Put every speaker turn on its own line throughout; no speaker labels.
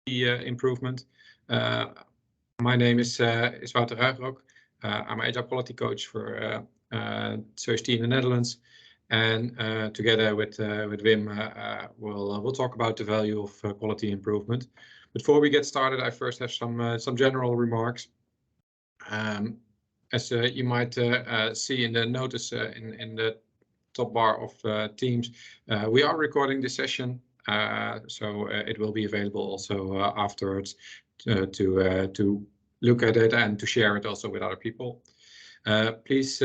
improvement. My name is Wouter Ruigrok. I'm an agile quality coach for Sogeti in the Netherlands, and together with Wim, we'll talk about the value of quality improvement. Before we get started, I first have some general remarks. As you might see in the notice in the top bar of Teams, we are recording this session, so it will be available also afterwards to look at it and to share it also with other people. Please,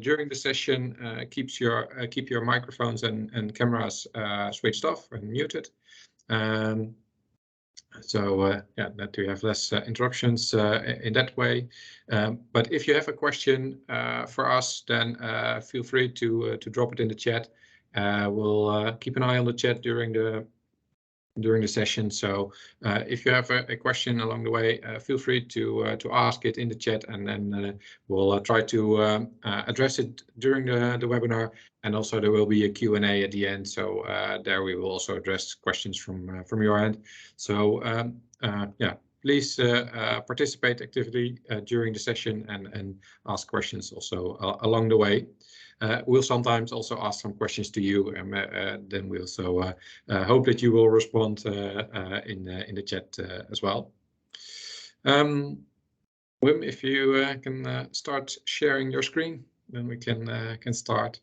during the session, keep your microphones and cameras switched off and muted. Yeah, that you have less interruptions in that way. But if you have a question for us, then feel free to drop it in the chat. We'll keep an eye on the chat during the session. So if you have a question along the way, feel free to ask it in the chat, and then we'll try to address it during the webinar. And also there will be a Q&A at the end, so there we will also address questions from your end. So yeah, please participate actively during the session and ask questions also along the way. We'll sometimes also ask some questions to you, and then we also hope that you will respond in the chat as well. Wim, if you can start sharing your screen, then we can start.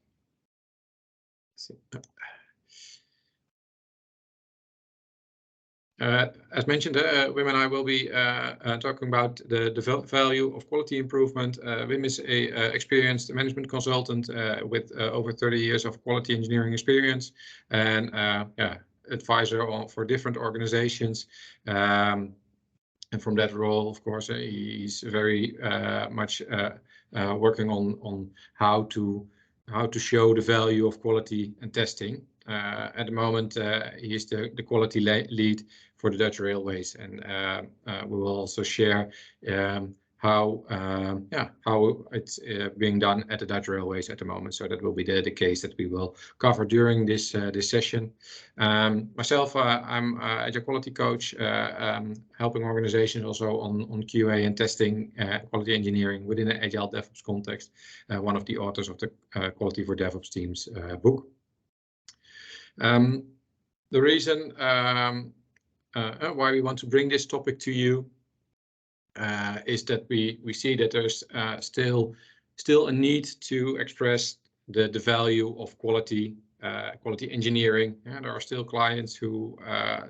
As mentioned, Wim and I will be talking about the value of quality improvement. Wim is a experienced management consultant with over 30 years of quality engineering experience, and yeah, advisor for different organizations. And from that role, of course, he's very much working on how to show the value of quality and testing. At the moment, he is the quality lead for the Dutch Railways, and we will also share how it's being done at the Dutch Railways at the moment. So that will be the case that we will cover during this session. Myself, I'm an agile quality coach, helping organizations also on QA and testing quality engineering within an agile DevOps context. One of the authors of the Quality for DevOps Teams book. The reason why we want to bring this topic to you is that we see that there's still a need to express the value of quality engineering. And there are still clients who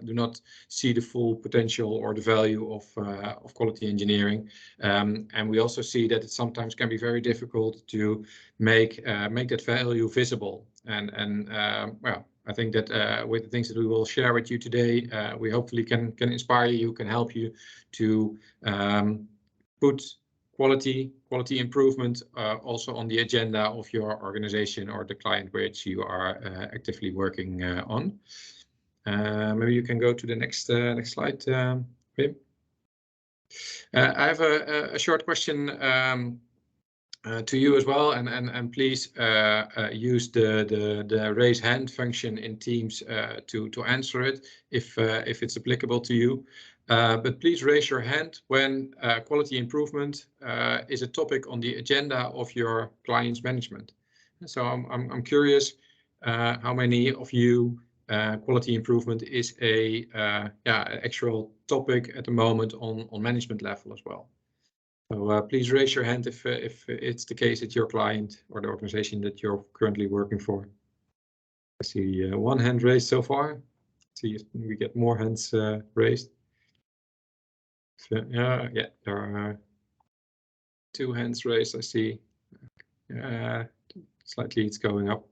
do not see the full potential or the value of quality engineering, and we also see that it sometimes can be very difficult to make that value visible. And well, I think that with the things that we will share with you today, we hopefully can inspire you, can help you to put quality improvement also on the agenda of your organization or the client which you are actively working on. Maybe you can go to the next slide, Wim. I have a short question to you as well, and please use the raise hand function in Teams to answer it if it's applicable to you. But please raise your hand when quality improvement is a topic on the agenda of your client's management. So I'm curious how many of you quality improvement is a actual topic at the moment on management level as well. So please raise your hand if it's the case at your client or the organization that you're currently working for. I see one hand raised so far. See if we get more hands raised. So, yeah, there are two hands raised. I see. Slightly, it's going up.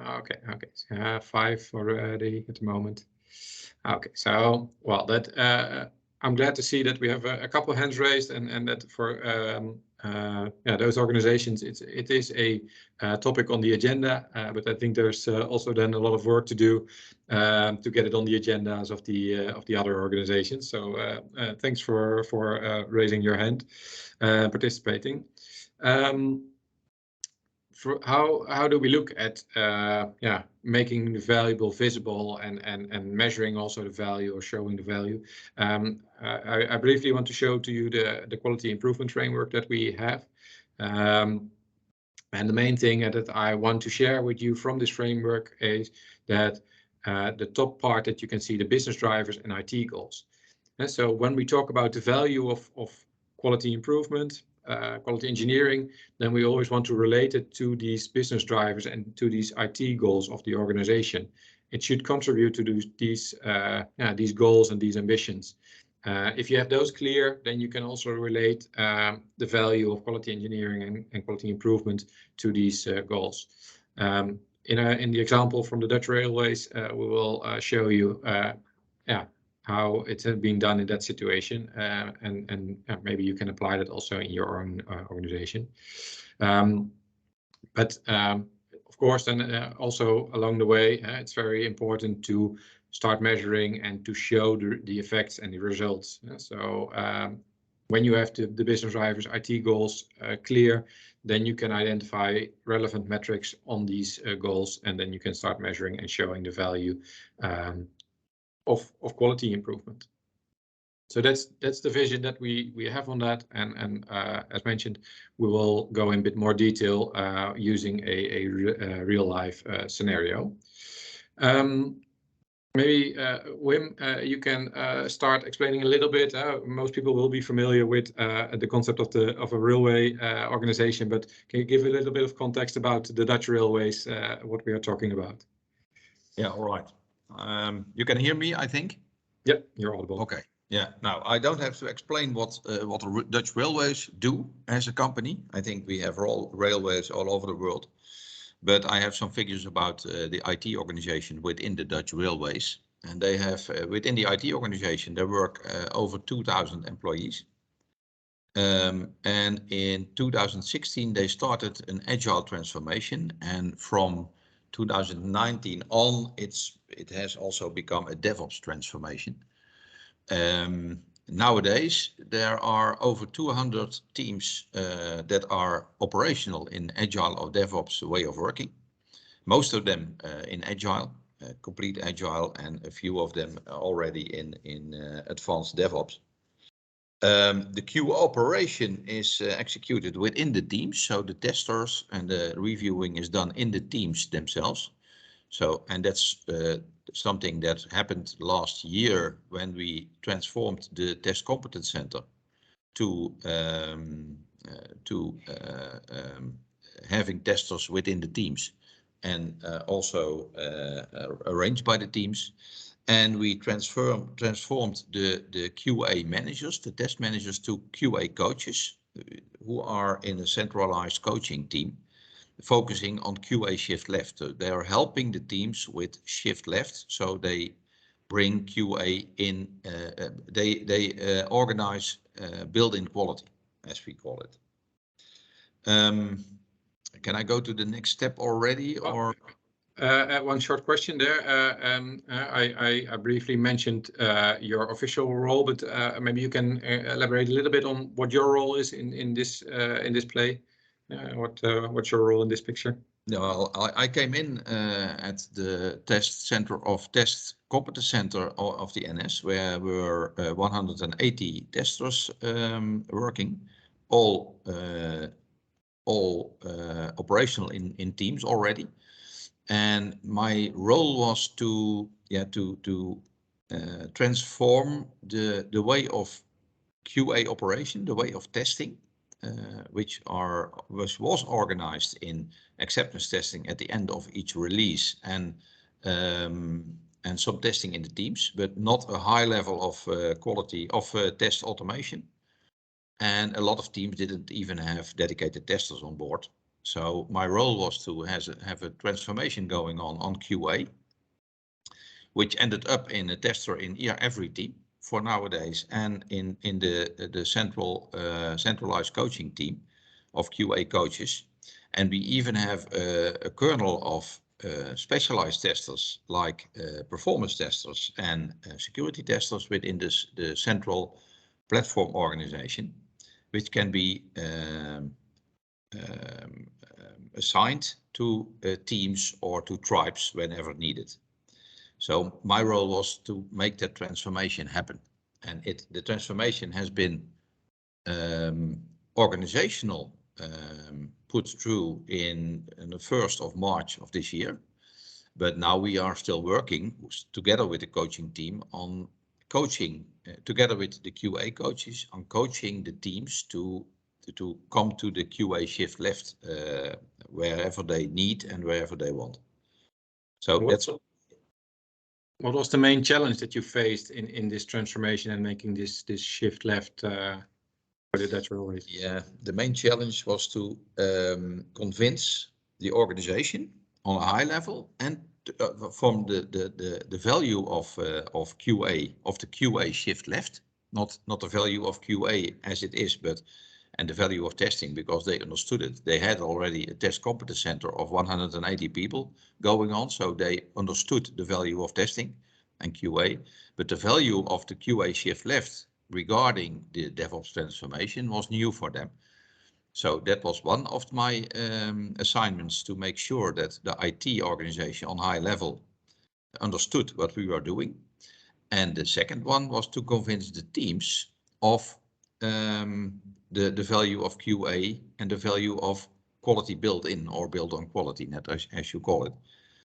Okay. So, 5 already at the moment. Okay, so well, that I'm glad to see that we have a couple of hands raised, and that for those organizations, it is a topic on the agenda. But I think there's also then a lot of work to do to get it on the agendas of the other organizations. So thanks for how do we look at making the valuable visible and measuring also the value or showing the value? I briefly want to show to you the quality improvement framework that we have. And the main thing that I want to share with you from this framework is that the top part that you can see the business drivers and IT goals. And so when we talk about the value of quality improvement, quality engineering, then we always want to relate it to these business drivers and to these IT goals of the organization. It should contribute to these goals and these ambitions. If you have those clear, then you can also relate the value of quality engineering and quality improvement to these goals. In the example from the Dutch Railways, we will show you how it has been done in that situation, and maybe you can apply that also in your own organization. But of course, then also along the way, it's very important to start measuring and to show the effects and the results. So when you have the business drivers, IT goals clear, then you can identify relevant metrics on these goals, and then you can start measuring and showing the value of quality improvement. So that's the vision that we have on that, and as mentioned, we will go in a bit more detail using a real life scenario. Maybe Wim, you can start explaining a little bit. Most people will be familiar with the concept of a railway organization, but can you give a little bit of context about the Dutch Railways, what we are talking about?
Yeah, all right. You can hear me, I think?
Yep, you're audible.
Okay. Yeah. Now, I don't have to explain what the Dutch Railways do as a company. I think we have railways all over the world. But I have some figures about the IT organization within the Dutch Railways. And they have, within the IT organization, they work over 2,000 employees. And in 2016, they started an agile transformation. And from 2019 on, it has also become a DevOps transformation. Nowadays, there are over 200 teams that are operational in Agile or DevOps way of working. Most of them in Agile, complete Agile, and a few of them already in advanced DevOps. The QA operation is executed within the teams, so the testers and the reviewing is done in the teams themselves. So, and that's something that happened last year when we transformed the test competence center to having testers within the teams and also arranged by the teams. And we transformed the QA managers, the test managers, to QA coaches who are in a centralized coaching team, focusing on QA shift left. So they are helping the teams with shift left. So they bring QA in, they organize build-in quality, as we call it. Can I go to the next step already, or?
One short question there. I briefly mentioned your official role, but maybe you can elaborate a little bit on what your role is in this play. What's your role in this picture?
No, I came in at the test competence center of the NS, where were 180 testers working, all operational in teams already. And my role was to transform the way of QA operation, the way of testing, which was organized in acceptance testing at the end of each release, and some testing in the teams, but not a high level of quality of test automation. And a lot of teams didn't even have dedicated testers on board. So my role was to have a transformation going on QA, which ended up in a tester in every team for nowadays, and in the centralized coaching team of QA coaches. And we even have a kernel of specialized testers like performance testers and security testers within the central platform organization, which can be assigned to teams or to tribes whenever needed. So my role was to make that transformation happen. And the transformation has been organizational, put through in the 1st of March of this year. But now we are still working together with the coaching team on coaching, together with the QA coaches, on coaching the teams to come to the QA shift left wherever they need and wherever they want. So
what was the main challenge that you faced in this transformation and making this shift left for the Dutch railways?
Yeah, the main challenge was to convince the organization on a high level and from the value of QA, of the QA shift left, not the value of QA as it is, but and the value of testing, because they understood it. They had already a test competence center of 180 people going on, so they understood the value of testing and QA, but the value of the QA shift left regarding the DevOps transformation was new for them. So that was one of my assignments, to make sure that the IT organization on high level understood what we were doing. And the second one was to convince the teams of the value of QA and the value of quality built in, or built on quality net, as you call it.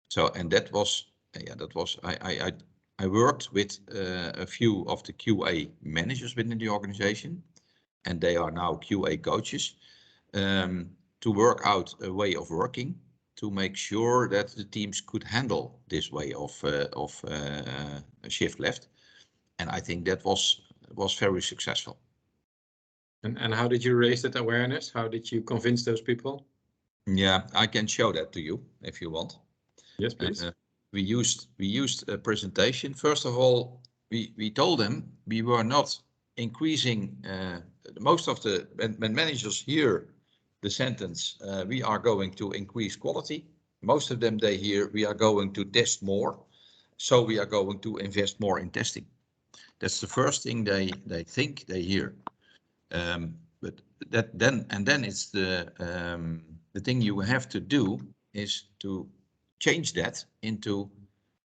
So, and that was, I worked with a few of the QA managers within the organization, and they are now QA coaches, to work out a way of working to make sure that the teams could handle this way of shift left. And I think that was very successful.
And how did you raise that awareness? How did you convince those people?
Yeah, I can show that to you if you want.
Yes, please.
We used a presentation. First of all, we told them we were not increasing. Most of the when managers hear the sentence, we are going to increase quality, most of them, they hear we are going to test more, so we are going to invest more in testing. That's the first thing they think they hear. But that then it's the thing you have to do is to change that into,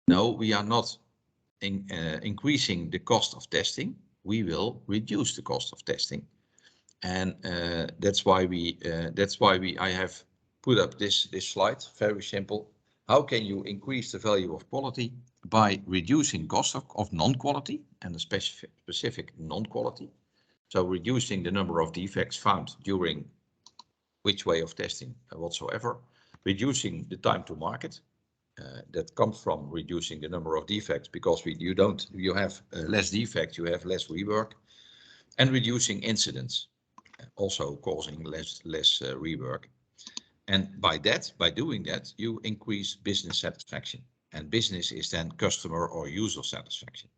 no, we are not increasing the cost of testing, we will reduce the cost of testing. And that's why I have put up this slide, very simple. How can you increase the value of quality? By reducing cost of non-quality, and a specific non-quality. So reducing the number of defects found during which way of testing whatsoever. Reducing the time to market. That comes from reducing the number of defects, because you have less defects, you have less rework. And reducing incidents, also causing less rework. And by doing that, you increase business satisfaction. And business is then customer or user satisfaction.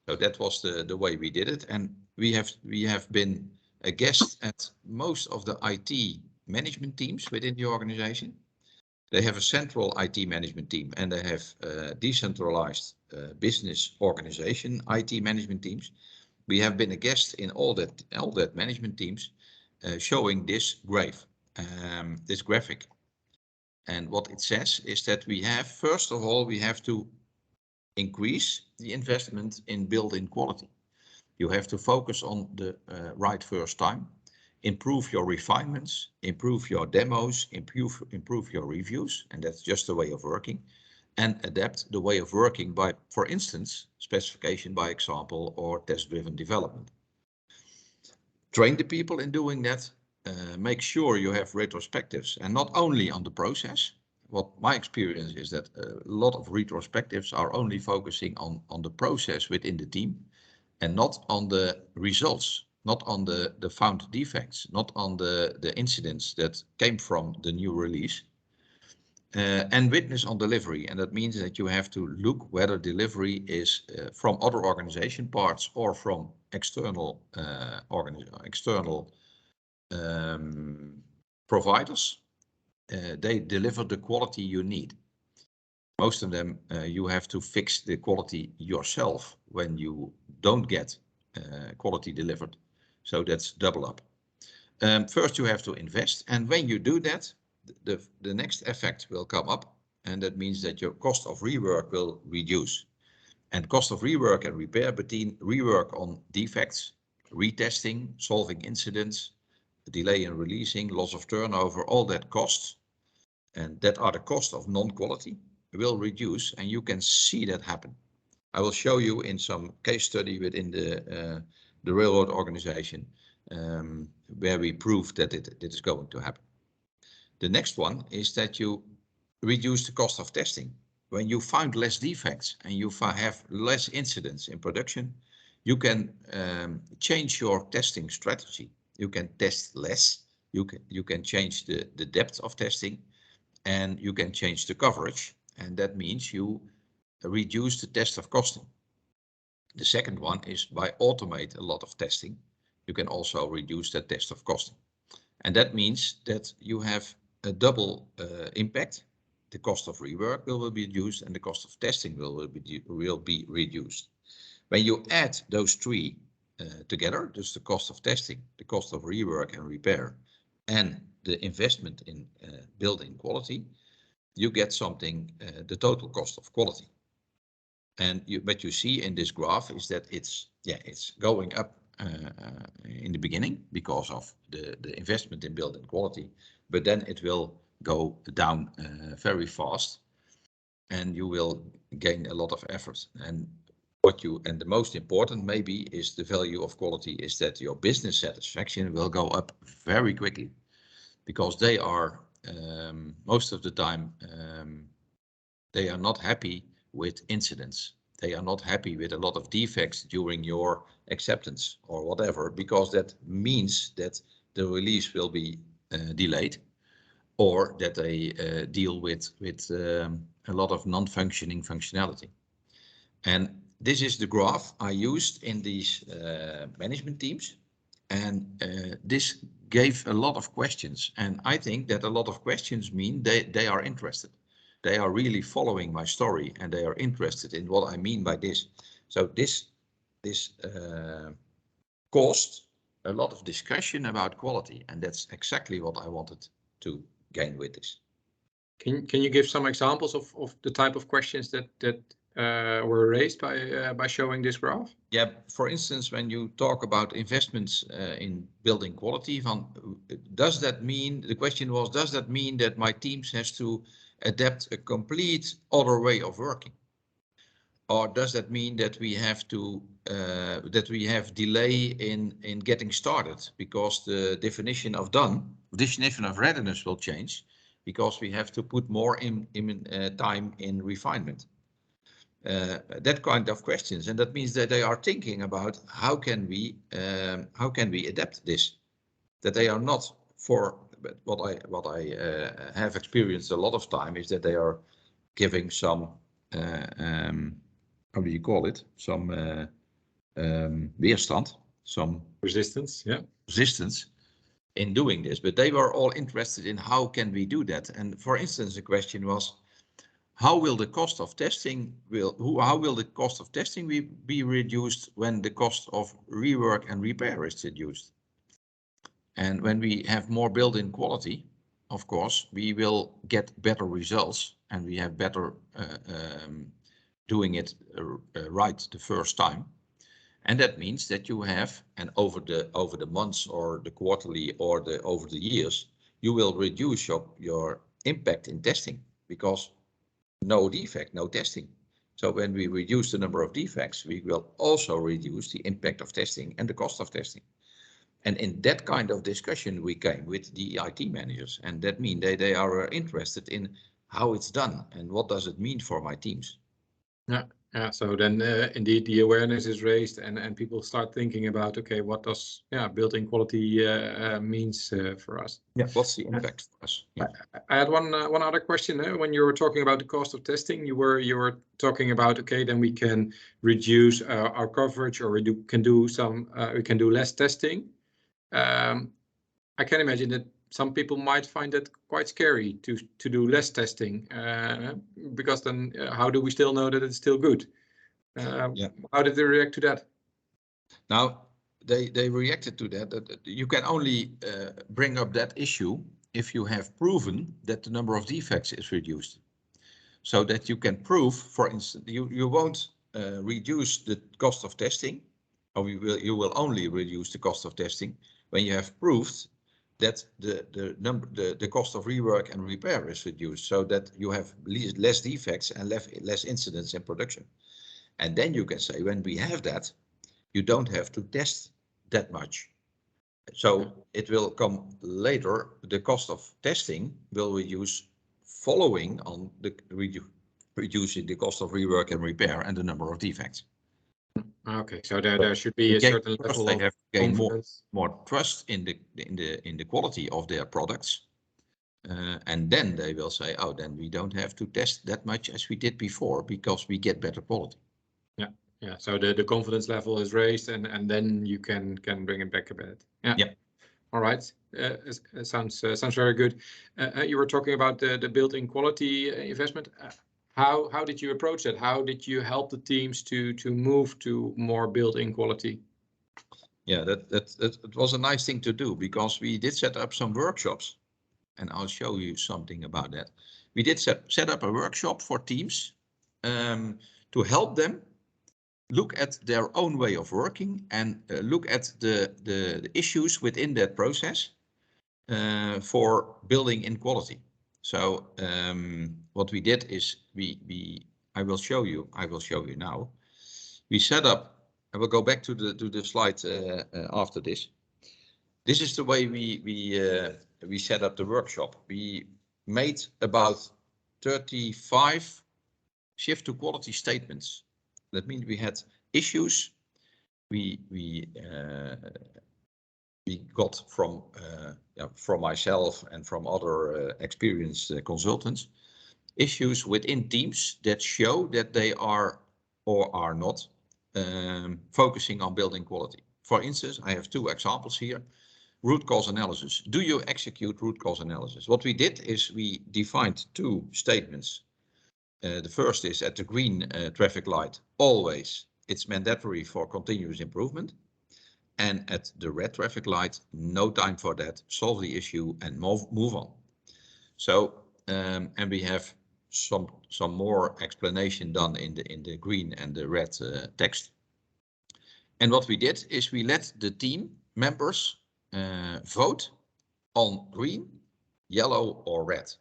So that was the way we did it. And we have been a guest at most of the IT management teams within the organization. They have a central IT management team, and they have decentralized business organization IT management teams. We have been a guest in all that management teams, showing this graphic. And what it says is that we have, first of all, we have to increase the investment in built-in quality. You have to focus on the right first time, improve your refinements, improve your demos, improve your reviews, and that's just the way of working, and adapt the way of working by, for instance, specification by example or test-driven development. Train the people in doing that. Make sure you have retrospectives, and not only on the process. What my experience is that a lot of retrospectives are only focusing on the process within the team, and not on the results, not on the found defects, not on the incidents that came from the new release. And witness on delivery, and that means that you have to look whether delivery is from other organization parts or from external providers. They deliver the quality you need. Most of them, you have to fix the quality yourself when you don't get quality delivered. So that's double up. First, you have to invest, and when you do that, the next effect will come up, and that means that your cost of rework will reduce. And cost of rework and repair between rework on defects, retesting, solving incidents, delay in releasing, loss of turnover, all that costs, and that are the cost of non-quality, will reduce, and you can see that happen. I will show you in some case study within the railroad organization where we prove that it is going to happen. The next one is that you reduce the cost of testing. When you find less defects and you have less incidents in production, you can change your testing strategy. You can test less, you can change the depth of testing, and you can change the coverage, and that means you reduce the test of costing. The second one is by automate a lot of testing, you can also reduce the test of costing. And that means that you have a double impact. The cost of rework will be reduced and the cost of testing will be reduced. When you add those three together, just the cost of testing, the cost of rework and repair, and the investment in building quality, you get something, the total cost of quality. And what you see in this graph is that it's going up in the beginning because of the investment in building quality, but then it will go down very fast, and you will gain a lot of effort. And the most important maybe is the value of quality is that your business satisfaction will go up very quickly, because they are most of the time they are not happy with incidents. They are not happy with a lot of defects during your acceptance or whatever, because that means that the release will be delayed, or that they deal with a lot of non-functioning functionality. And this is the graph I used in these management teams, and this gave a lot of questions. And I think that a lot of questions mean they are interested. They are really following my story, and they are interested in what I mean by this. So this caused a lot of discussion about quality, and that's exactly what I wanted to gain with this.
Can you give some examples of the type of questions that were raised by showing this graph?
Yeah, for instance, when you talk about investments in building quality, does that mean, the question was, does that mean that my teams has to adapt a complete other way of working? Or does that mean that we have to delay in getting started because the definition of readiness will change, because we have to put more time in refinement? That kind of questions, and that means that they are thinking about how can we adapt this, that they are not for. But what I have experienced a lot of time is that they are giving some how do you call it, some weerstand, some
resistance, yeah,
resistance in doing this, but they were all interested in how can we do that. And for instance, the question was, how will the cost of testing be reduced when the cost of rework and repair is reduced? And when we have more built-in quality, of course, we will get better results, and we have better doing it right the first time. And that means that you have, and over the months or the quarterly or over the years, you will reduce your impact in testing, because no defect, no testing. So when we reduce the number of defects, we will also reduce the impact of testing and the cost of testing. And in that kind of discussion, we came with the IT managers, and that means they are interested in how it's done and what does it mean for my teams.
Yeah. So then indeed the awareness is raised, and people start thinking about, okay, what does built-in quality means for us?
Yeah, what's the impact for us? Yeah.
I had one other question. When you were talking about the cost of testing, you were talking about, okay, then we can reduce our coverage, or we can do less testing. I can imagine that some people might find it quite scary to do less testing, because then how do we still know that it's still good? How did they react to that?
Now, they reacted to that you can only bring up that issue if you have proven that the number of defects is reduced. So that you can prove, for instance, you won't reduce the cost of testing, or you will only reduce the cost of testing when you have proved that the cost of rework and repair is reduced, so that you have less defects and less incidents in production. And then you can say, when we have that, you don't have to test that much. So it will come later. The cost of testing will reduce following on the reducing the cost of rework and repair and the number of defects.
Okay, so there should be a certain level
they
of
have to gain
confidence.
more trust in the quality of their products, and then they will say, oh, then we don't have to test that much as we did before because we get better quality.
Yeah. So the confidence level is raised, and then you can bring it back a bit. Yeah. All right. Sounds very good. You were talking about the built-in quality investment. How did you approach that? How did you help the teams to move to more built-in quality?
Yeah, that was a nice thing to do, because we did set up some workshops, and I'll show you something about that. We did set up a workshop for teams to help them look at their own way of working and look at the issues within that process for building in quality. So what we did is I will show you now. We set up. I will go back to the slide after this. This is the way we set up the workshop. We made about 35 shift to quality statements. That means we had issues we got from myself and from other experienced consultants, issues within teams that show that they are or are not focusing on building quality. For instance, I have two examples here. Root cause analysis. Do you execute root cause analysis? What we did is we defined two statements. The first is at the green traffic light, always it's mandatory for continuous improvement. And at the red traffic light, no time for that, solve the issue and move on. So, and we have some more explanation done in the green and the red text. And what we did is we let the team members vote on green, yellow or red.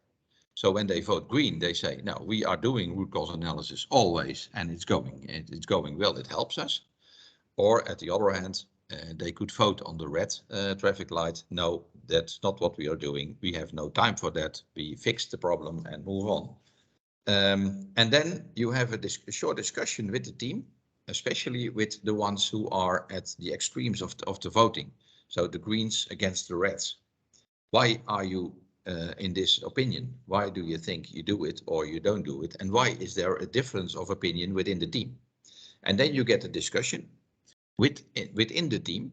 So when they vote green, they say, no, we are doing root cause analysis always, and it's going well, it helps us. Or at the other hand, they could vote on the red traffic light. No, that's not what we are doing. We have no time for that. We fix the problem and move on. And then you have a short discussion with the team, especially with the ones who are at the extremes of the voting. So the greens against the reds. Why are you in this opinion? Why do you think you do it or you don't do it? And why is there a difference of opinion within the team? And then you get a discussion within the team.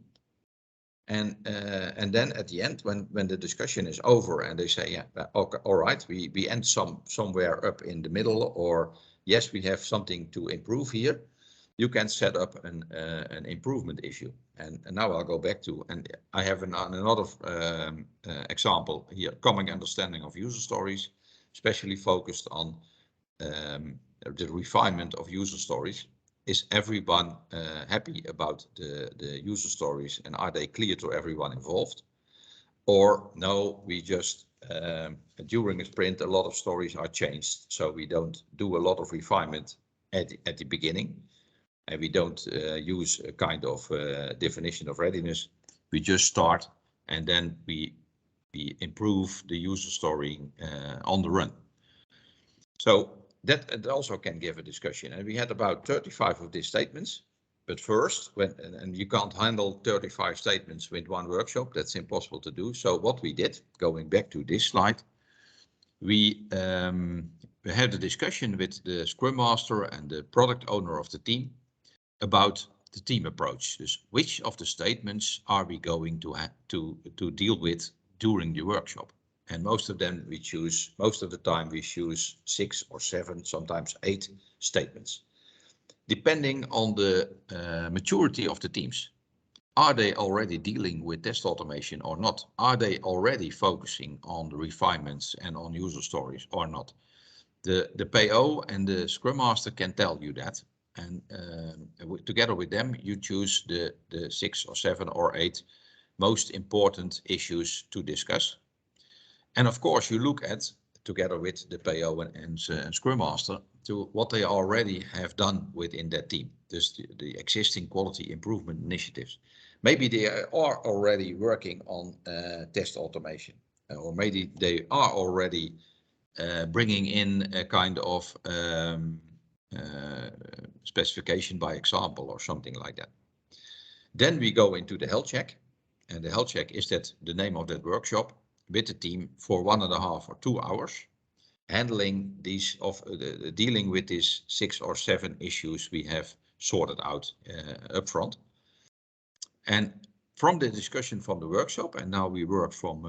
And then at the end, when the discussion is over and they say, yeah, okay, all right, we end somewhere up in the middle, or yes, we have something to improve here, you can set up an improvement issue. And now I'll go back to, and I have another example here, common understanding of user stories, especially focused on the refinement of user stories. Is everyone happy about the user stories, and are they clear to everyone involved? Or no, we just, during a sprint, a lot of stories are changed. So we don't do a lot of refinement at the beginning. And we don't use a kind of definition of readiness. We just start, and then we improve the user story on the run. So that also can give a discussion. And we had about 35 of these statements. But first, and you can't handle 35 statements with one workshop. That's impossible to do. So what we did, going back to this slide, we had a discussion with the Scrum Master and the product owner of the team about the team approach. Dus which of the statements are we going to deal with during the workshop? And most of them most of the time we choose 6 or 7, sometimes 8 statements, depending on the maturity of the teams. are they already dealing with test automation or not? Are they already focusing on the refinements and on user stories or not? The PO and the Scrum Master can tell you that. And together with them, you choose the 6 or 7 or 8 most important issues to discuss. And of course, you look at, together with the PO and Scrum Master, to what they already have done within that team. Dus the existing quality improvement initiatives. Maybe they are already working on test automation, or maybe they are already bringing in a kind of specification by example or something like that. Then we go into the health check, and the health check is that the name of that workshop with the team for 1.5 or 2 hours, handling these dealing with these 6 or 7 issues we have sorted out up front. And from the discussion from the workshop, and now we work from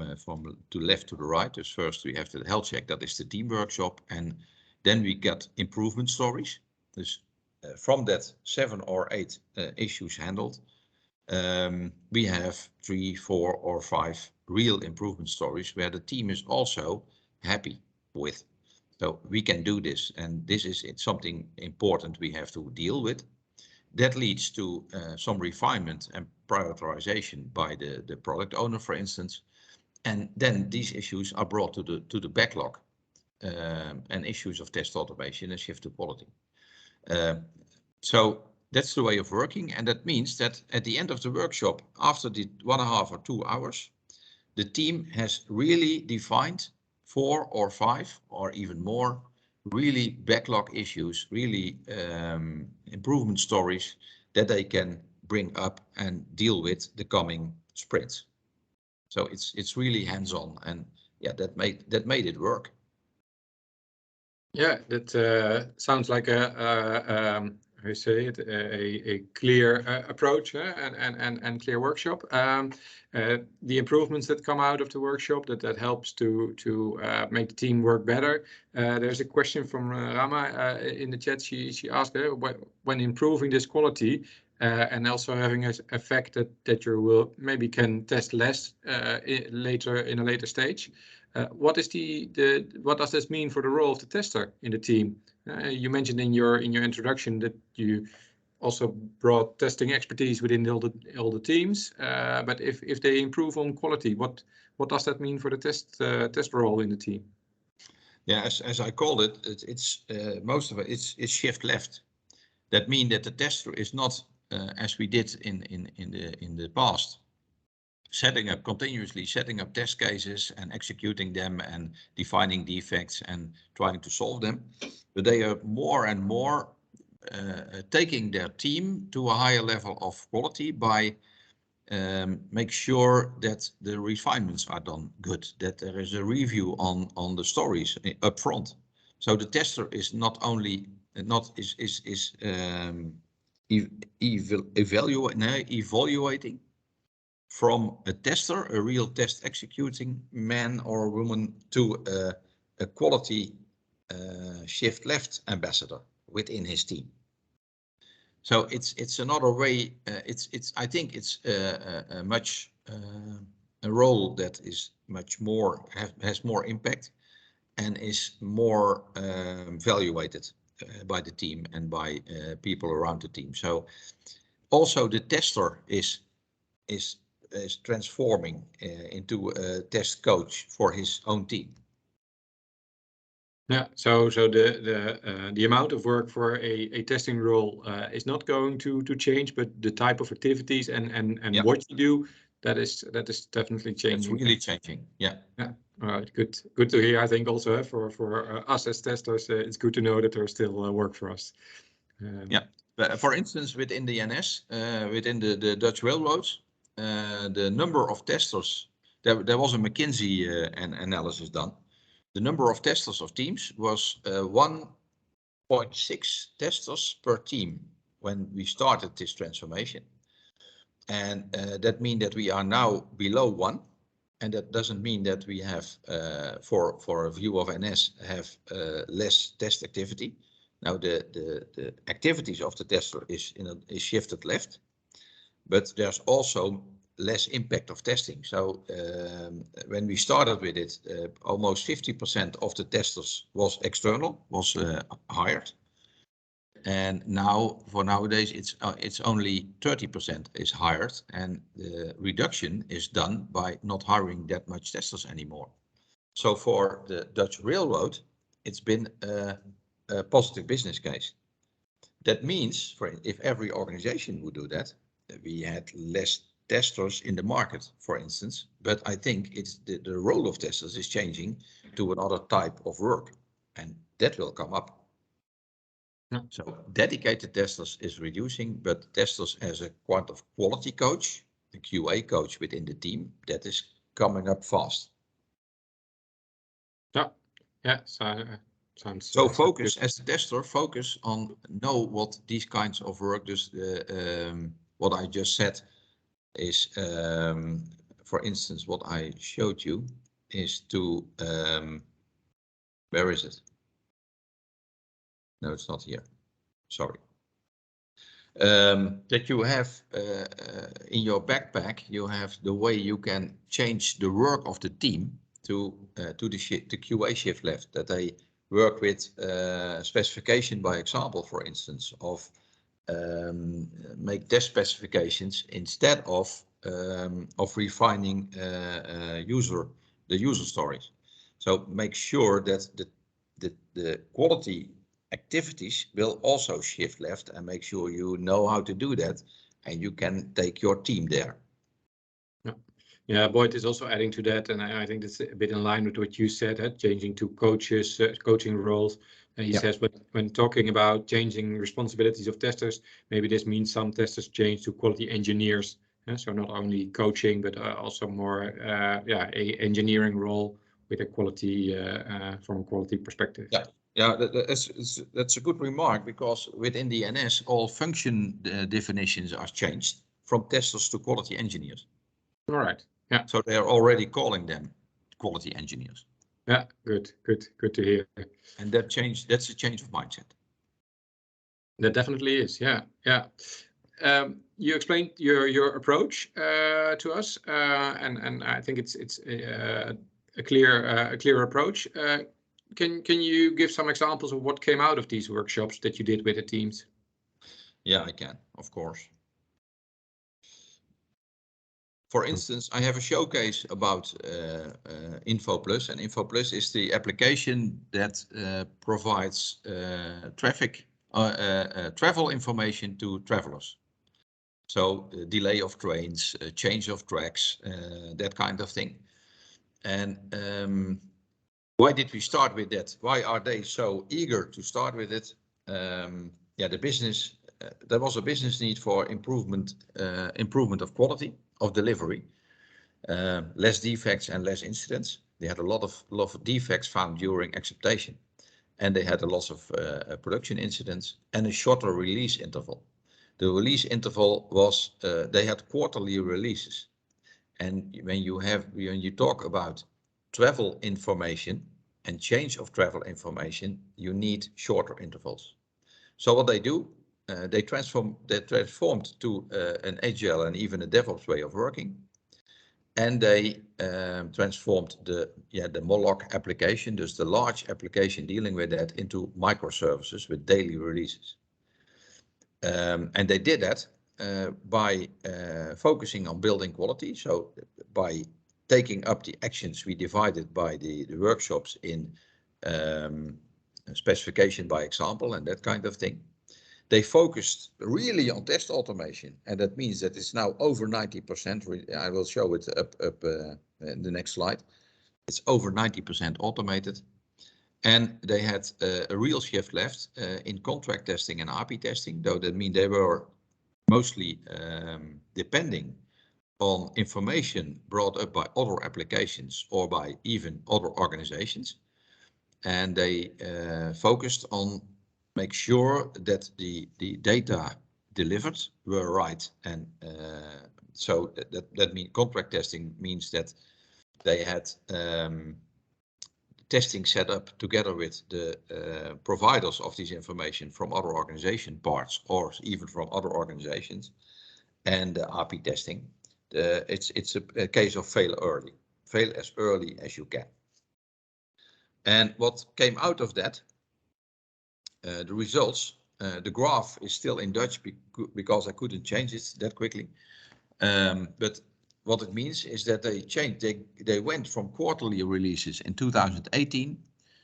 to left to the right. Dus first we have the health check, that is the team workshop, and then we get improvement stories. Dus from that 7 or 8 issues handled, we have 3, 4 or 5 real improvement stories where the team is also happy with. So we can do this, and this is something important we have to deal with. That leads to some refinement and prioritization by the product owner, for instance. And then these issues are brought to the backlog and issues of test automation and shift to quality. So that's the way of working. And that means that at the end of the workshop, after the 1.5 or 2 hours, the team has really defined 4 or 5 or even more really backlog issues, really improvement stories that they can bring up and deal with the coming sprints. So it's really hands-on, and yeah, that made it work.
Yeah, that sounds like how you say it, a clear approach and clear workshop. The improvements that come out of the workshop that helps to make the team work better. There's a question from Rama in the chat. She asked when improving this quality and also having an effect that you will maybe can test less later in a later stage. What does this mean for the role of the tester in the team? You mentioned in your introduction that you also brought testing expertise within all the teams. But if they improve on quality, what does that mean for the test role in the team?
Yeah, as I called it, it's most of it it's shift left. That means that the tester is not as we did in the past, continuously setting up test cases and executing them and defining defects and trying to solve them. But they are more and more taking their team to a higher level of quality by make sure that the refinements are done good, that there is a review on the stories up front. So the tester is not only evaluating from a tester, a real test executing man or woman, to a quality shift left ambassador within his team. So it's another way. I think it's a much a role that is much more has more impact and is more valuated by the team and by people around the team. So also the tester is transforming into a test coach for his own team.
Yeah, so the amount of work for a testing role is not going to change, but the type of activities and yeah, what you do, that is definitely changing.
It's really changing. Yeah.
Yeah. All right. Good to hear. I think also for us as testers, it's good to know that there's still work for us.
Yeah. But for instance, within the NS, within the Dutch railroads, the number of testers, there was a McKinsey analysis done. The number of testers of teams was 1.6 testers per team when we started this transformation. And that means that we are now below 1. And that doesn't mean that we have, for a view of NS, have less test activity. Now the activities of the tester is shifted left. but there's also less impact of testing. So when we started with it, almost 50% of the testers was external, was hired. And now, for nowadays, it's only 30% is hired, and the reduction is done by not hiring that much testers anymore. So for the Dutch railroad, it's been a positive business case. That means, if every organization would do that, we had less testers in the market, for instance. But I think it's the role of testers is changing to another type of work, and that will come up.
Yeah.
So dedicated testers is reducing, but testers as a kind of quality coach, a QA coach within the team, that is coming up fast.
Yeah, sounds.
So focus as the tester, focus on know what these kinds of work. Just what I just said is, for instance, what I showed you is to where is it? No, it's not here. Sorry. That you have in your backpack, you have the way you can change the work of the team to the QA shift left, that they work with specification by example, for instance, of make test specifications instead of refining the user stories. So make sure that the quality activities will also shift left, and make sure you know how to do that, and you can take your team there.
Yeah, Boyd is also adding to that, and I think that's a bit in line with what you said, changing to coaches, coaching roles. And he says, but when talking about changing responsibilities of testers, maybe this means some testers change to quality engineers. So not only coaching, but also more, a engineering role with a quality from a quality perspective.
Yeah, that's a good remark, because within the NS, all function definitions are changed from testers to quality engineers.
All right. Yeah.
So they are already calling them quality engineers.
Yeah, good to hear.
And that's a change of mindset.
That definitely is. Yeah. You explained your approach to us, and I think it's a clear approach. Can you give some examples of what came out of these workshops that you did with the teams?
Yeah, I can, of course. For instance, I have a showcase about Infoplus, and Infoplus is the application that provides travel information to travelers. So delay of trains, change of tracks, that kind of thing. And why did we start with that? Why are they so eager to start with it? The business, there was a business need for improvement of quality of delivery, less defects and less incidents. They had a lot of defects found during acceptation, and they had a lot of production incidents and a shorter release interval. The release interval was they had quarterly releases, and when you talk about travel information and change of travel information, you need shorter intervals. So what they do, they transformed to an agile and even a DevOps way of working, and they transformed the Moloch application, dus the large application dealing with that, into microservices with daily releases. And they did that by focusing on building quality. So by taking up the actions we divided by the workshops in specification by example and that kind of thing. They focused really on test automation, and that means that it's now over 90%. I will show it up in the next slide. It's over 90% automated. And they had a real shift left in contract testing and API testing, though that means they were mostly depending on information brought up by other applications or by even other organizations. And they focused on make sure that the data delivered were right. And so that means contract testing means that they had testing set up together with the providers of this information from other organization parts or even from other organizations. and the API testing. It's a case of fail early. Fail as early as you can. And what came out of that, the results, the graph is still in Dutch because I couldn't change it that quickly. But what it means is that they went from quarterly releases in 2018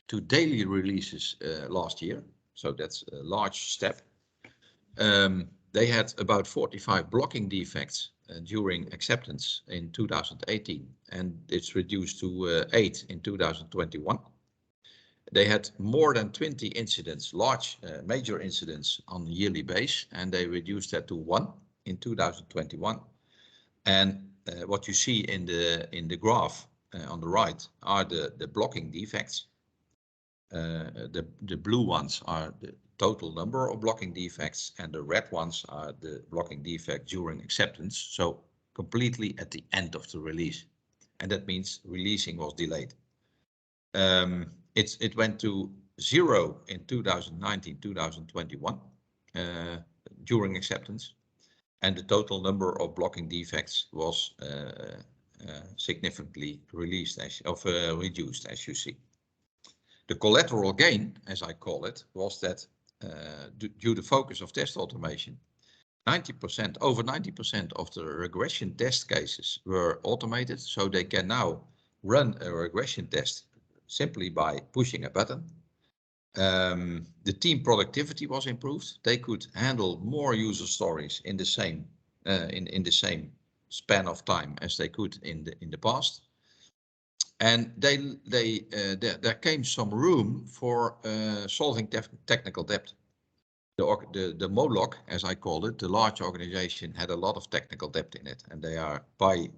to daily releases last year. So that's a large step. They had about 45 blocking defects during acceptance in 2018, and it's reduced to 8 in 2021. They had more than 20 incidents, large major incidents on a yearly base, and they reduced that to 1 in 2021. And what you see in the graph on the right are the blocking defects. The blue ones are the total number of blocking defects, and the red ones are the blocking defect during acceptance, so completely at the end of the release. And that means releasing was delayed. It went to 0 in 2019, 2021 during acceptance, and the total number of blocking defects was significantly reduced, as you see. The collateral gain, as I call it, was that due to focus of test automation, over 90% of the regression test cases were automated, so they can now run a regression test simply by pushing a button. The team productivity was improved. They could handle more user stories in the same span of time as they could in the past. And there came some room for solving technical debt. The MOLOC, as I called it, the large organization, had a lot of technical debt in it, and they are by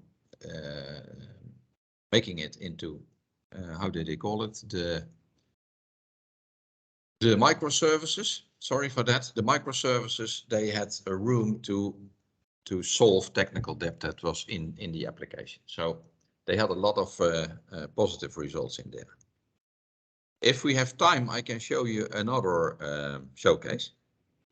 making it into how did they call it, the microservices. Sorry for that. The microservices, they had a room to solve technical debt that was in the application. So they had a lot of positive results in there. If we have time, I can show you another showcase.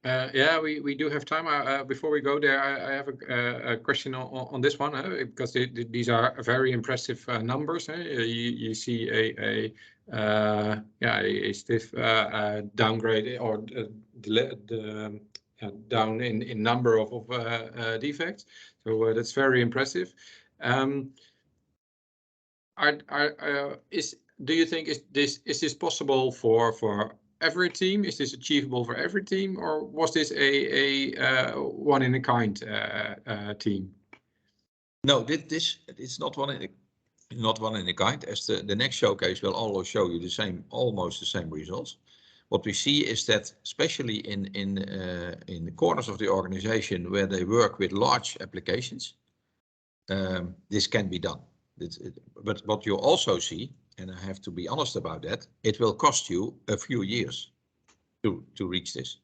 Yeah, we do have time. Before we go there, I have a question on this one, because these are very impressive numbers. You see a stiff downgrade or down in number of defects. So that's very impressive. Do you think is this possible for every team? Is this achievable for every team, or was this a one in a kind team?
No, it's not one in a kind. As the next showcase will always show you almost the same results. What we see is that, especially in the corners of the organization where they work with large applications, this can be done. But what you also see, and I have to be honest about that, it will cost you a few years to reach this.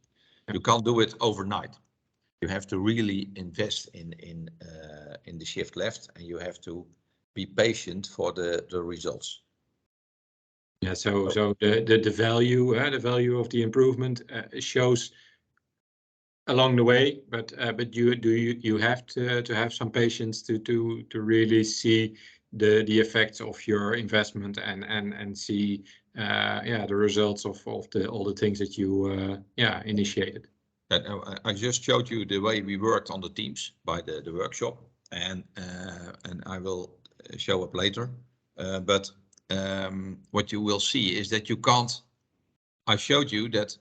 You can't do it overnight. You have to really invest in the shift left, and you have to be patient for the results.
Yeah. So the value of the improvement shows along the way, but you have to have some patience to really see the effects of your investment and see the results of all the things that you initiated.
And I just showed you the way we worked on the teams by the workshop, and I will show up later. But what you will see is that you can't. I showed you that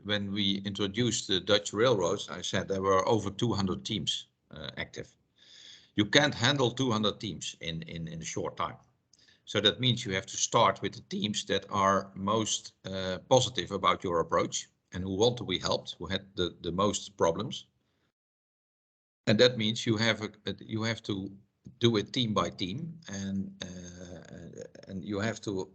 when we introduced the Dutch railroads, I said there were over 200 teams active. You can't handle 200 teams in a short time. So that means you have to start with the teams that are most positive about your approach and who want to be helped, who had the most problems. And that means you have to do it team by team, and you have to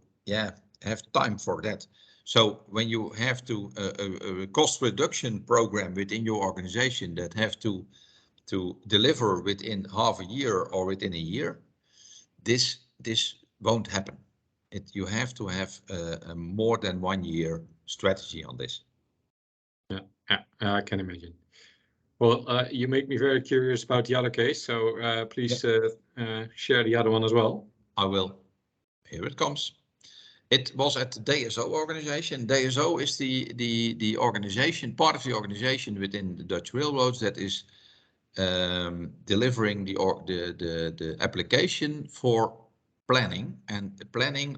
have time for that. So when you have a cost reduction program within your organization that have to deliver within half a year or within a year, this won't happen. You have to have a more than 1 year strategy on this.
Yeah, I can imagine. Well, you make me very curious about the other case, so please share the other one as well.
I will. Here it comes. It was at the Dayzo organization. Dayzo is the organization, part of the organization within the Dutch railroads that is delivering the application for planning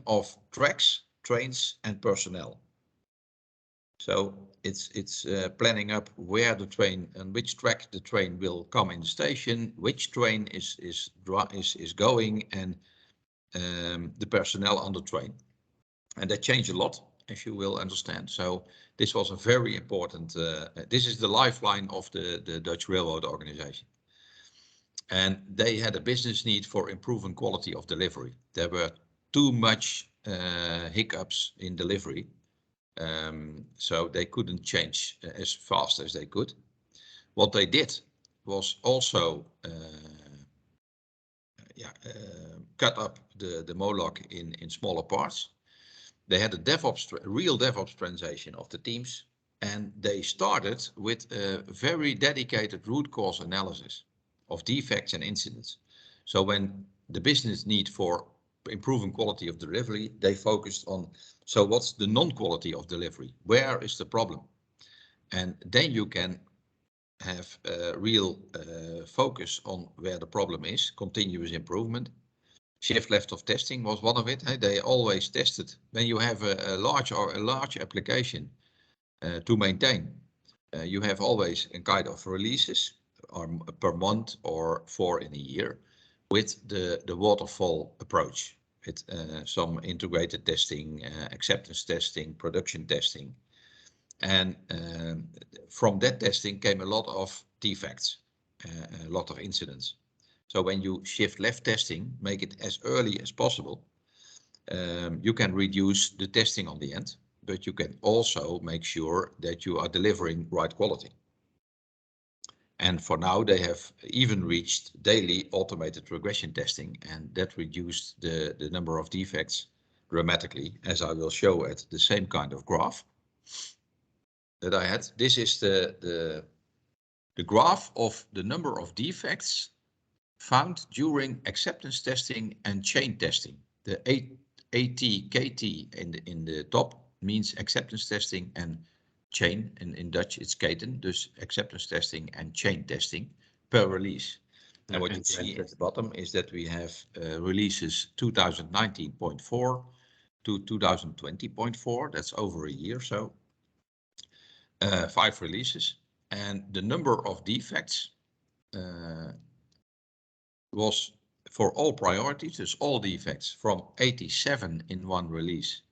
of tracks, trains, and personnel. So it's planning up where the train and which track the train will come in the station, which train is going, and the personnel on the train. And that changed a lot, as you will understand. So this was a very important, this is the lifeline of the Dutch Railroad Organization. And they had a business need for improving quality of delivery. There were too much hiccups in delivery. So they couldn't change as fast as they could. What they did was also cut up the Moloch in smaller parts. They had a real DevOps transition of the teams, and they started with a very dedicated root cause analysis of defects and incidents. So when the business need for improving quality of delivery, they focused on, so what's the non-quality of delivery? Where is the problem? And then you can have a real focus on where the problem is, continuous improvement. Shift left of testing was one of it. They always tested when you have a large application to maintain. You have always a kind of releases or per month or 4 in a year with the waterfall approach. With some integrated testing, acceptance testing, production testing. And from that testing came a lot of defects, a lot of incidents. So when you shift left testing, make it as early as possible, you can reduce the testing on the end, but you can also make sure that you are delivering right quality. And for now, they have even reached daily automated regression testing, and that reduced the number of defects dramatically, as I will show at the same kind of graph that I had. This is the graph of the number of defects found during acceptance testing and chain testing. The AT-KT in the top means acceptance testing and chain, and in Dutch it's keten, dus acceptance testing and chain testing per release. And what you see at the bottom is that we have releases 2019.4 to 2020.4, that's over a year, so 5 releases. And the number of defects was for all priorities, dus all defects, from 87 in one release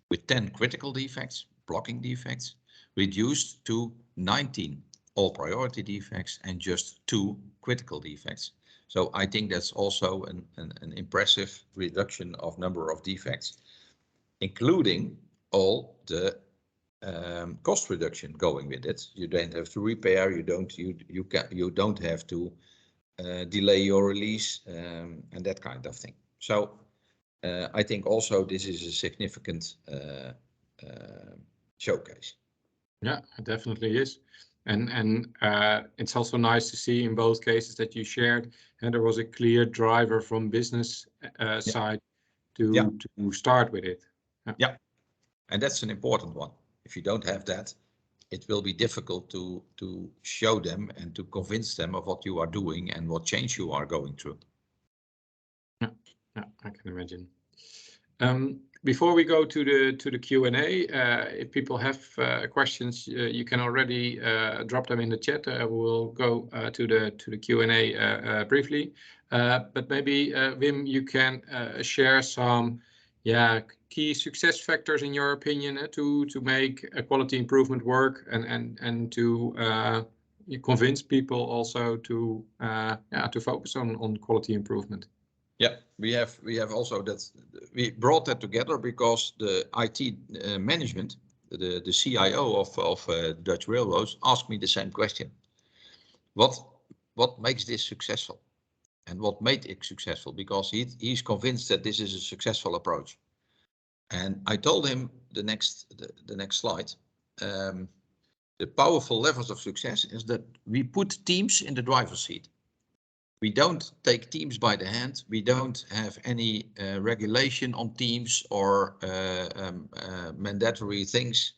with 10 critical defects, blocking defects, reduced to 19 all priority defects and just 2 critical defects. So I think that's also an impressive reduction of number of defects, including all the cost reduction going with it. You don't have to repair, you don't have to delay your release and that kind of thing. So I think also this is a significant showcase.
Yeah, it definitely is. And it's also nice to see in both cases that you shared, and there was a clear driver from business side to start with it.
Yeah, and that's an important one. If you don't have that, it will be difficult to show them and to convince them of what you are doing and what change you are going through.
Yeah, I can imagine. Before we go to the Q&A, if people have questions, you can already drop them in the chat. We'll go to the Q&A briefly. But maybe Wim, you can share some key success factors in your opinion to make a quality improvement work and to convince people also to focus on quality improvement.
Yeah, we have also that we brought that together because the IT management, the CIO of Dutch Railroads asked me the same question. What makes this successful, and what made it successful? Because he's convinced that this is a successful approach. And I told him the next slide. the powerful levers of success is that we put teams in the driver's seat. We don't take teams by the hand. We don't have any regulation on teams or mandatory things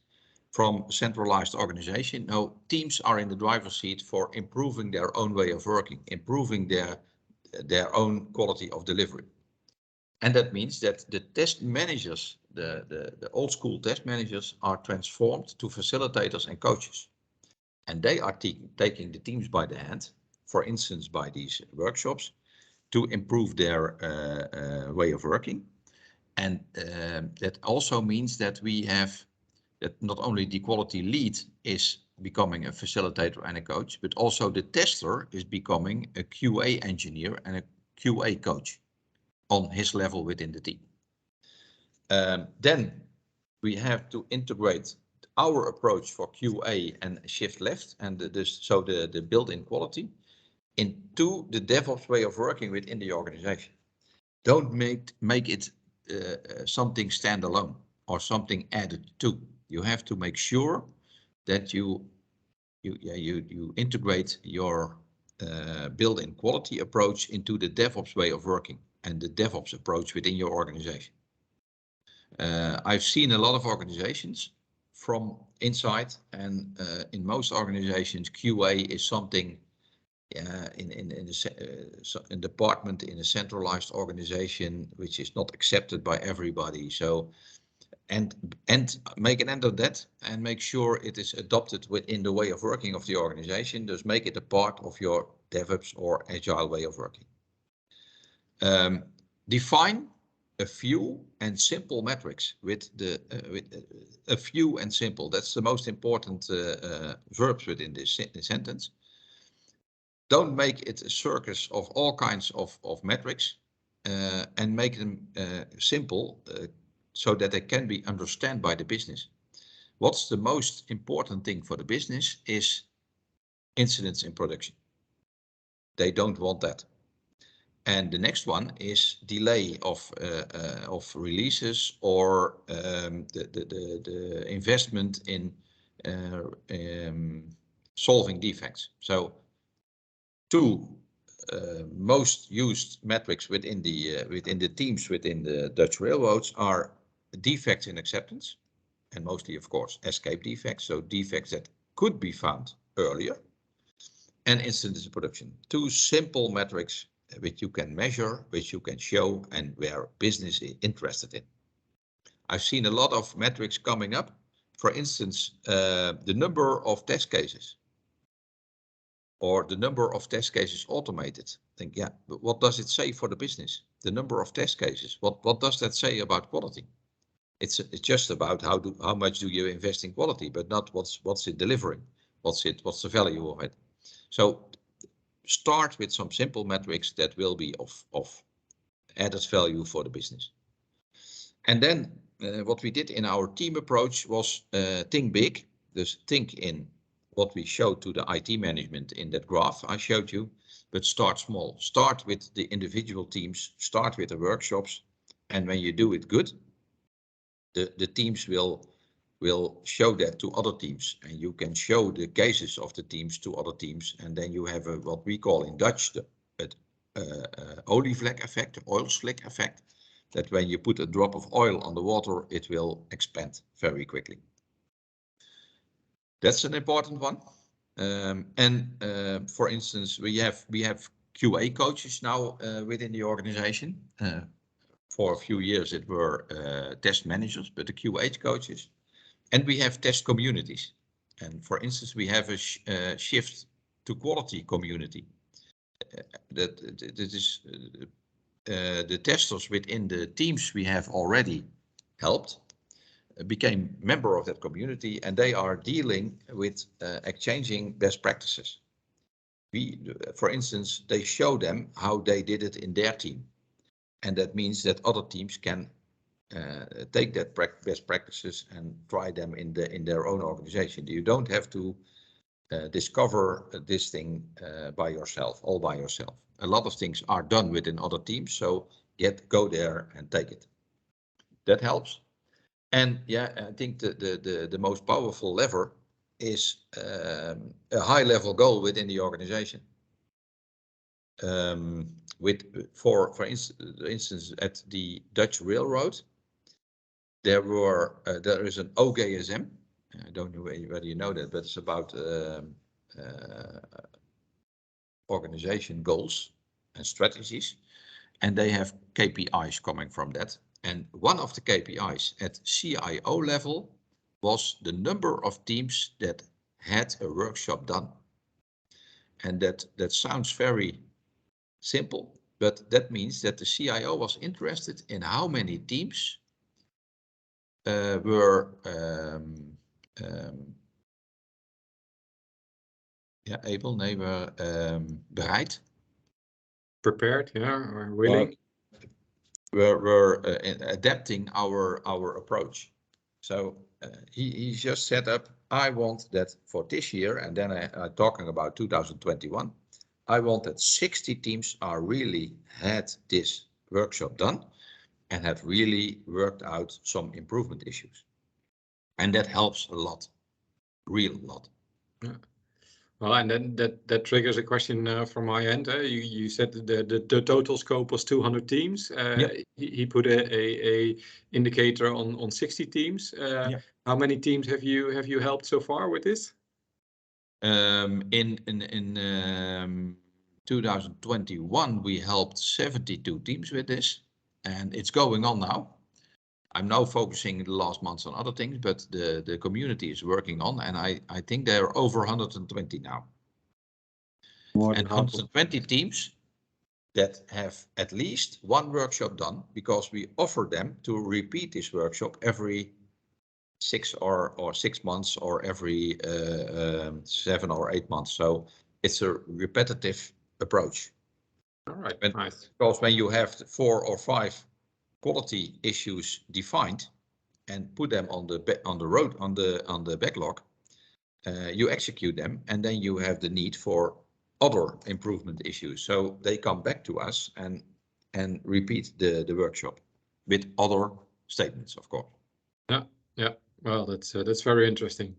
from centralized organization. No, teams are in the driver's seat for improving their own way of working, improving their own quality of delivery. And that means that the test managers, the old school test managers, are transformed to facilitators and coaches. And they are taking the teams by the hand, for instance, by these workshops, to improve their way of working. And that also means that we have that not only the quality lead is becoming a facilitator and a coach, but also the tester is becoming a QA engineer and a QA coach on his level within the team. Then we have to integrate our approach for QA and shift left, and the built-in quality into the DevOps way of working within the organization. Don't make it something standalone or something added to. You have to make sure that you integrate your built-in quality approach into the DevOps way of working and the DevOps approach within your organization. I've seen a lot of organizations from inside, and in most organizations, QA is something in a department in a centralized organization which is not accepted by everybody. So, and make an end of that and make sure it is adopted within the way of working of the organization. Just make it a part of your DevOps or agile way of working. Define a few and simple metrics with a few and simple. That's the most important verbs within this sentence. Don't make it a circus of all kinds of metrics, and make them simple so that they can be understood by the business. What's the most important thing for the business is incidents in production. They don't want that. And the next one is delay of releases or the investment in solving defects. So two most used metrics within the teams within the Dutch railroads are defects in acceptance, and mostly, of course, escape defects, so defects that could be found earlier, and incidents in production. Two simple metrics which you can measure, which you can show, and where business is interested in. I've seen a lot of metrics coming up. For instance, the number of test cases or the number of test cases automated. Think, yeah, but what does it say for the business? The number of test cases, what does that say about quality? It's just about how much do you invest in quality, but not what's it delivering? What's the value of it? So start with some simple metrics that will be of added value for the business. And then what we did in our team approach was think big. Just think in what we showed to the IT management in that graph I showed you, but start small. Start with the individual teams, start with the workshops, and when you do it good, the teams will show that to other teams, and you can show the cases of the teams to other teams, and then you have what we call in Dutch the olievlek effect, the oil slick effect, that when you put a drop of oil on the water, it will expand very quickly. That's an important one. For instance, we have QA coaches now within the organization. For a few years it were test managers, but the QA coaches. And we have test communities. And for instance, we have a shift to quality community. That is the testers within the teams we have already helped became member of that community, and they are dealing with exchanging best practices. For instance, they show them how they did it in their team, and that means that other teams can take that best practices and try them in their own organization. You don't have to discover this thing all by yourself. A lot of things are done within other teams, so go there and take it. That helps. And yeah, I think the most powerful lever is a high-level goal within the organization. For instance, at the Dutch Railroad, there is an OGSM. I don't know whether you know that, but it's about organization goals and strategies, and they have KPIs coming from that. And one of the KPIs at CIO level was the number of teams that had a workshop done. And that sounds very simple, but that means that the CIO was interested in how many teams were bereid.
Prepared, yeah, or willing.
We're adapting our approach. So he just set up, I want that for this year, and then I'm talking about 2021, I want that 60 teams are really had this workshop done and have really worked out some improvement issues. And that helps a lot, real lot.
Yeah. Well, and then that triggers a question from my end. You said the total scope was 200 teams.
Yep.
He put a indicator on 60 teams.
Yep.
How many teams have you helped so far with this?
In 2021, we helped 72 teams with this, and it's going on now. I'm now focusing the last months on other things, but the community is working on, and I think there are over 120 now.
More
and 120 teams that have at least one workshop done, because we offer them to repeat this workshop every 6 months or every 7 or 8 months. So it's a repetitive approach.
All right, nice.
Because when you have 4 or 5 quality issues defined and put them on the backlog, you execute them, and then you have the need for other improvement issues. So they come back to us and repeat the workshop with other statements, of course.
Yeah. Well, that's very interesting.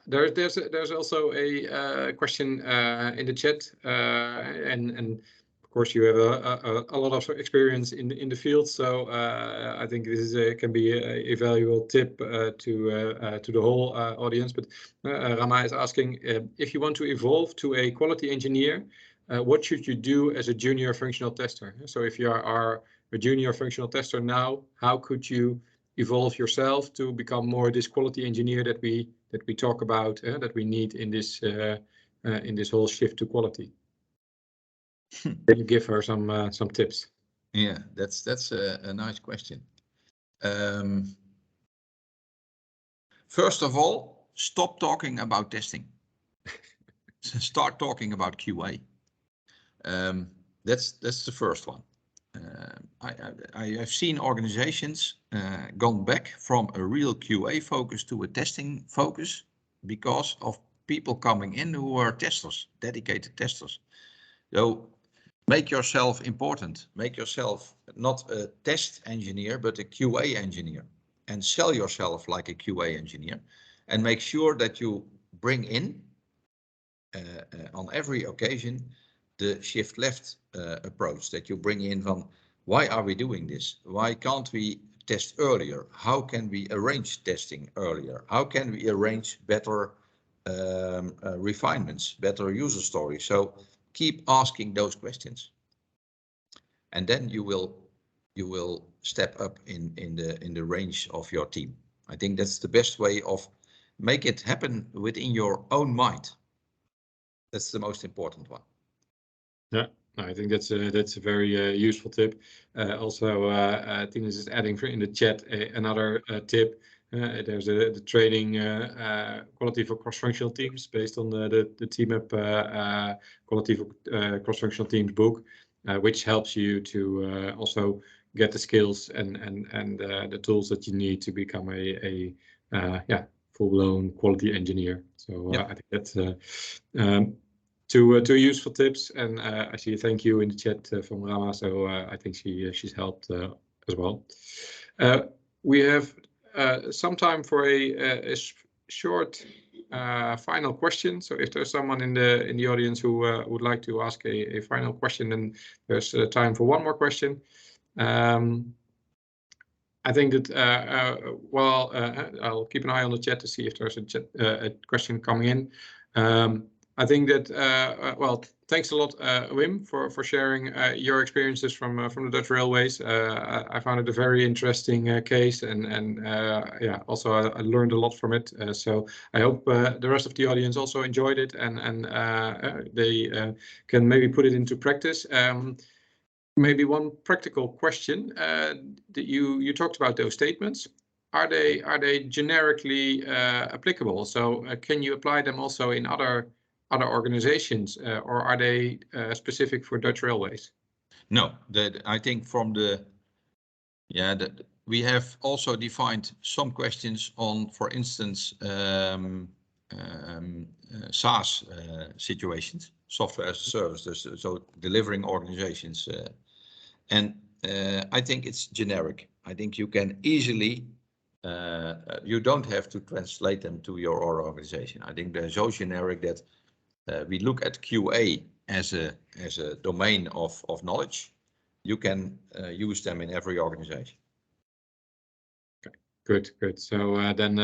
There's also a question in the chat, and of course you have a lot of experience in the field, so I think this can be a valuable tip to the whole audience. But Rama is asking, if you want to evolve to a quality engineer, what should you do as a junior functional tester? So if you are a junior functional tester now, how could you evolve yourself to become more this quality engineer that we talk about, that we need in this whole shift to quality? Can you give her some tips?
Yeah, that's a nice question. First of all, stop talking about testing. Start talking about QA. That's the first one. I have seen organizations gone back from a real QA focus to a testing focus because of people coming in who are testers, dedicated testers. So make yourself important. Make yourself not a test engineer, but a QA engineer, and sell yourself like a QA engineer, and make sure that you bring in on every occasion the shift left approach, that you bring in from, why are we doing this? Why can't we test earlier? How can we arrange testing earlier? How can we arrange better refinements, better user stories? So keep asking those questions, and then you will step up in the range of your team. I think that's the best way of make it happen within your own mind. That's the most important one.
Yeah, I think that's a very useful tip. Also, Tinus is adding in the chat another tip. There's the training quality for cross-functional teams based on the team up quality for cross-functional teams book, which helps you to also get the skills and the tools that you need to become a full-blown quality engineer. So I think that's two useful tips, and I see a thank you in the chat from Rama, so I think she's helped as well. We have some time for a short final question. So if there's someone in the audience who would like to ask a final question, then there's time for one more question. I think that I'll keep an eye on the chat to see if there's a question coming in. I think that thanks a lot, Wim, for sharing your experiences from the Dutch Railways. I found it a very interesting case, and yeah, also I learned a lot from it. So I hope the rest of the audience also enjoyed it, and they can maybe put it into practice. Maybe one practical question that you talked about those statements. Are they generically applicable? So can you apply them also in other organizations, or are they specific for Dutch Railways?
No, I think from we have also defined some questions on, for instance, SaaS situations, software as a service, so delivering organizations. And I think it's generic. I think you can easily, you don't have to translate them to your organization. I think they're so generic that we look at QA as a domain of knowledge. You can use them in every organization.
Okay, good. So then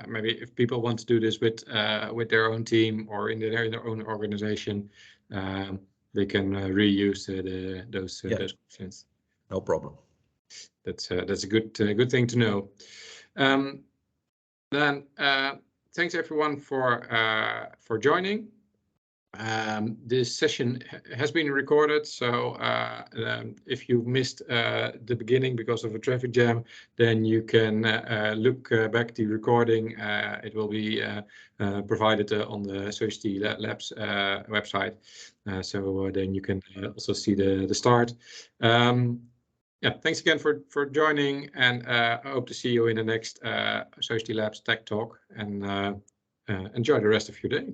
maybe if people want to do this with their own team or in their own organization, they can reuse those questions.
No problem.
That's a good thing to know. Then thanks everyone for joining. This session has been recorded, so if you missed the beginning because of a traffic jam, then you can look back the recording. It will be provided on the SogetiLabs website, so then you can also see the start. Yeah, thanks again for joining, and I hope to see you in the next SogetiLabs Tech Talk, and enjoy the rest of your day.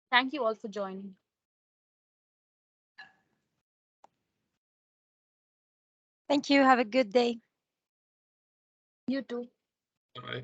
Thank you all for joining.
Thank you. Have a good day.
You too.
Bye.